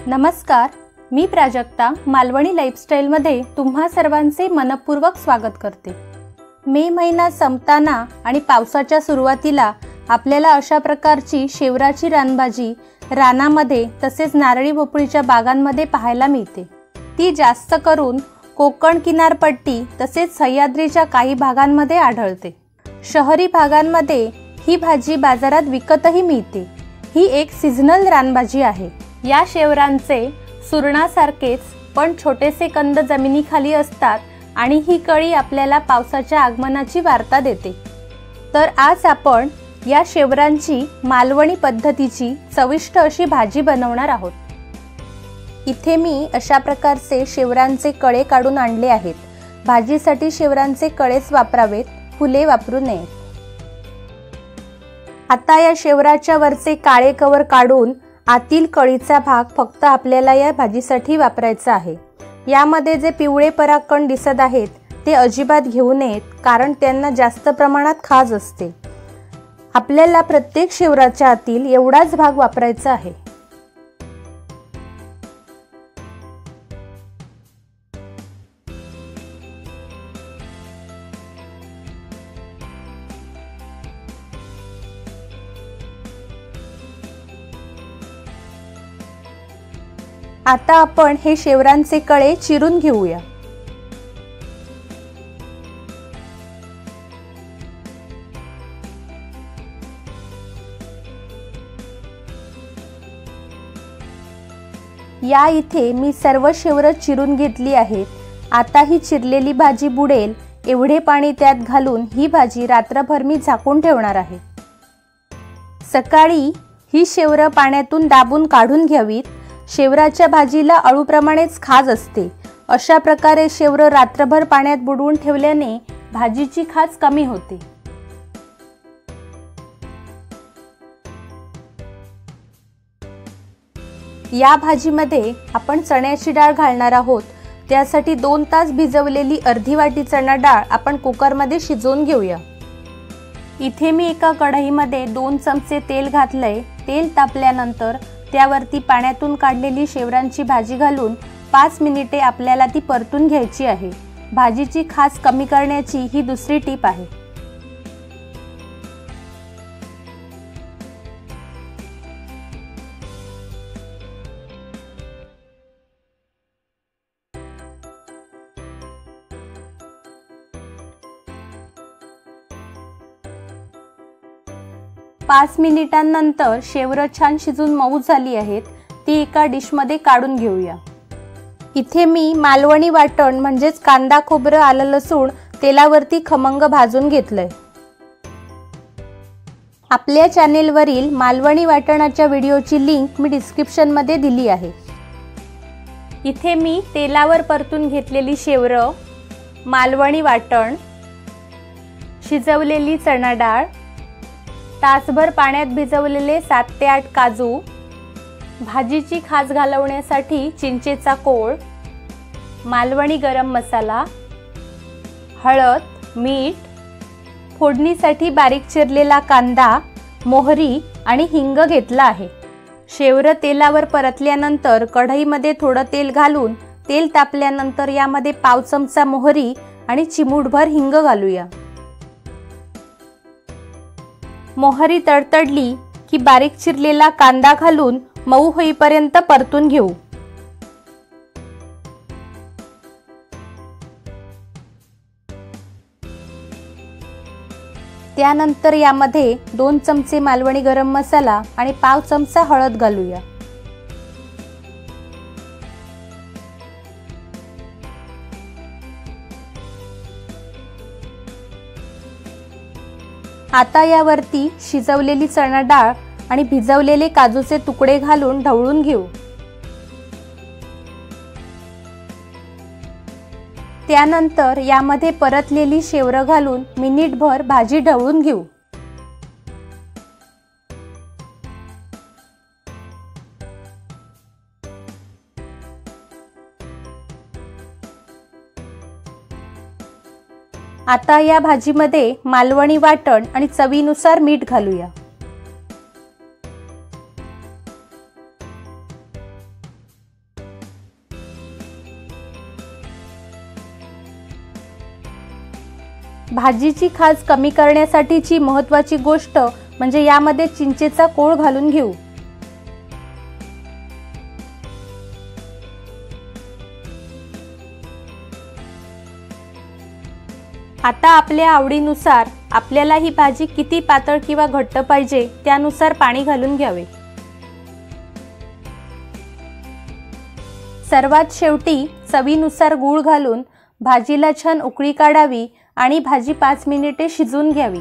नमस्कार, मी प्राजक्ता मालवणी लाईफस्टाईलमध्ये तुम्हा सर्वांचे मनपूर्वक स्वागत करते। मे महिना संपताना आणि पावसाच्या सुरुवातीला आपल्याला अशा प्रकारची शेवराची रानभाजी रानामध्ये तसेच नारळी भोपळीच्या बागांमध्ये पाहायला मिळते। ती जास्त करून कोकण किनारपट्टी तसेच सह्याद्रीच्या काही भागांमध्ये आढळते। शहरी भागांमध्ये ही भाजी बाजारात विकतही मिळते। ही एक सीझनल रानभाजी आहे। या शेवरांचे सुरणासारखेच पण छोटेसे कंद जमिनीखाली असतात आणि ही कळी आपल्याला पावसाच्या आगमनाची वार्ता देते। तर आज आपण या शेवरांची मालवणी पद्धतीची चविष्ट अशी भाजी बनवणार आहोत। इथे मी अशा प्रकारचे शेवरांचे कळे काढून आणले आहेत। भाजीसाठी शेवरांचे कळेच वापरावेत, फुले वापरू नयेत। आता या शेवराच्या वरचे काळे कवर काढून आतील कळीचा भाग फक्त आपल्याला या भाजीसाठी वापरायचा आहे। यामध्ये जे पिवळे परागकण दिसत आहेत ते अजिबात घेऊ नयेत, कारण त्यांना जास्त प्रमाणात खाज असते। आपल्याला प्रत्येक शेवराच्या आतील एवढाच भाग वापरायचा आहे। आता आपण हे शेवरांचे कळे चिरून घेऊया। या इथे मी सर्व शेवरं चिरून घेतली आहेत। आता ही चिरलेली भाजी बुडेल एवढे पाणी त्यात घालून ही भाजी रात्रभर मी झाकून ठेवणार आहे। सकाळी ही शेवरं पाण्यातून दाबून काढून घ्यावीत। शेवराच्या भाजीला अळूप्रमाणेच खाज असते। अशा प्रकारे शेवरं रात्रभर पाण्यात बुडवून ठेवल्याने भाजीची खाज कमी होते। या भाजीमध्ये आपण चण्याची डाळ घालणार आहोत। त्यासाठी 2 तास भिजवलेली अर्धी वाटी चणा डाळ आपण कुकरमध्ये शिजवून घेऊया। इथे मी एका कढईमध्ये 2 चमचे तेल घातलंय। तेल तापल्यानंतर त्यावरती पाण्यातून काढलेली शेवरांची भाजी घालून 5 मिनिटे आपल्याला ती परतून घ्यायची आहे। भाजीची खास कमी करण्याची ही दुसरी टीप आहे। पाच मिनिटांनंतर शेवरं छान शिजून मऊ झाली आहेत। ती एका डिशमध्ये काढून घेऊया। इथे मी मालवणी वाटण म्हणजेच कांदा, खोबरं, आलं, लसूण तेलावरती खमंग भाजून घेतलंय। आपल्या चॅनेलवरील मालवणी वाटणाच्या व्हिडिओची लिंक मी डिस्क्रिप्शनमध्ये दिली आहे। इथे मी तेलावर परतून घेतलेली शेवरं, मालवणी वाटण, शिजवलेली चणा डाळ, तासभर पाण्यात भिजवलेले 7 ते 8 काजू, भाजीची खाज घालवण्यासाठी चिंचेचा कोळ, मालवणी गरम मसाला, हळद, मीठ, फोडणीसाठी बारीक चिरलेला कांदा, मोहरी आणि हिंग घेतला आहे। शेवरं तेलावर परतल्यानंतर कढईमध्ये थोडं तेल घालून तेल तापल्यानंतर यामध्ये पाव चमचा मोहरी आणि चिमूटभर हिंग घालूया। मोहरी तडतडली की बारीक चिरलेला कांदा घालून मऊ होईपर्यंत परतून घेऊ। त्यानंतर यामध्ये 2 चमचे मालवणी गरम मसाला आणि पाव चमचा हळद घालूया। आता यावरती शिजवलेली चणा डाळ आणि भिजवलेले काजूचे तुकडे घालून ढवळून घेऊ। त्यानंतर यामध्ये परतलेली शेवरं घालून मिनिटभर भाजी ढवळून घेऊ। आता या भाजीमध्ये मालवणी वाटण आणि चवीनुसार मीठ घालूया। भाजीची खाज कमी करण्यासाठीची महत्त्वाची गोष्ट म्हणजे यामध्ये चिंचेचा कोळ घालून घेऊ। आता आपल्या आवडीनुसार आपल्याला ही भाजी किती पातळ किंवा घट्ट पाहिजे त्यानुसार पाणी घालून घ्यावे। सर्वात शेवटी चवीनुसार गूळ घालून भाजीला छान उकळी काढावी आणि भाजी 5 मिनिटे शिजवून घ्यावी।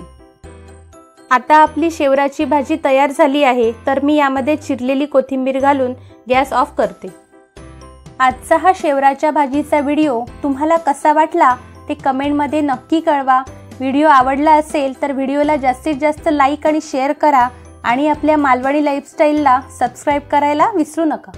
आता आपली शेवराची भाजी तयार झाली आहे, तर मी यामध्ये चिरलेली कोथिंबीर घालून गॅस ऑफ करते। आजचा हा शेवराच्या भाजीचा व्हिडिओ तुम्हाला कसा वाटला ते कमेंटमध्ये नक्की कळवा। व्हिडिओ आवडला असेल तर व्हिडिओला जास्तीत जास्त लाईक आणि शेअर करा आणि आपल्या मालवणी लाईफस्टाईलला सबस्क्राईब करायला विसरू नका।